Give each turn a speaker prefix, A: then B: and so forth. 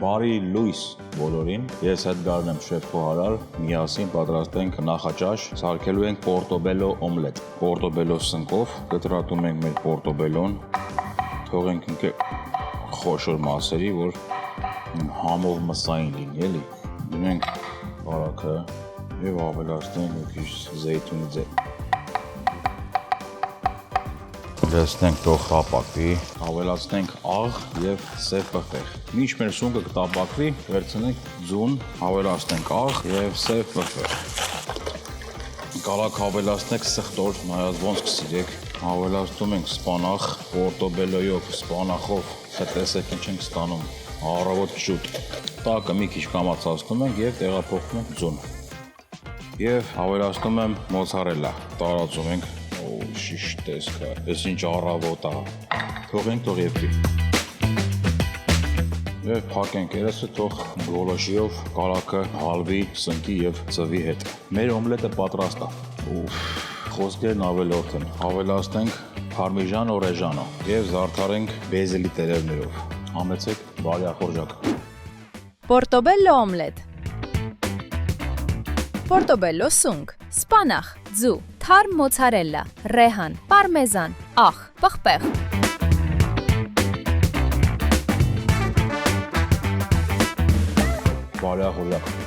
A: Բարի լույս բոլորին, ես հետ գարն եմ շեֆ խոհարար, միասին պատրաստենք նախաճաշ, սարքելու ենք պորտոբելլո օմլետ, պորտոբելլո սնկով, կտրատում ենք մեր պորտոբելլոն, թողենք ինքը խոշոր մասերի, որ համով մսային լինի, էլի, դնենք բարակը և ավելացնենք մի քիչ զեյթունի ձետ, լցնենք թող տապակվի, ավելացնենք աղ և սև պղպեղ, մինչ մեր սունկը կտապակվի, վերցնենք ձուն, ավելացնենք աղ և սև պղպեղ, գալակ ավելացնենք սխտոր, նայած ոնց կսիրեք, ավելացնում ենք սպանախ, պորտոբելլոյով, սպանախով, տեսեք ինչ ենք ստանում, առավոտ շուտ, տակը մի քիչ կամացացնում ենք և տեղափոխում ենք ձուն, և ավելացնում եմ մոցարելլա, տարածում ենք, շիշ տեսք է, ես ինչ առավոտ է, թողենք թող եփվի և փակենք երեսը, թող գոլորշիով գալակը հալվի սնկի և ծվի հետ, մեր օմլետը պատրաստ է, խոսքերն ավելորդ են, ավելացնենք պարմիժան օրեժանո և զարդարենք բեզիլի տերևներով, համեցեք բարի ախորժակ։
B: Պորտոբելլո օմլետ։ Պորտոբելլո սունկ, սպանախ, ձու, թարմ մոցարելլա, ռեհան, պարմեզան, աղ, պղպեղ։
A: Բարի ախորժակ։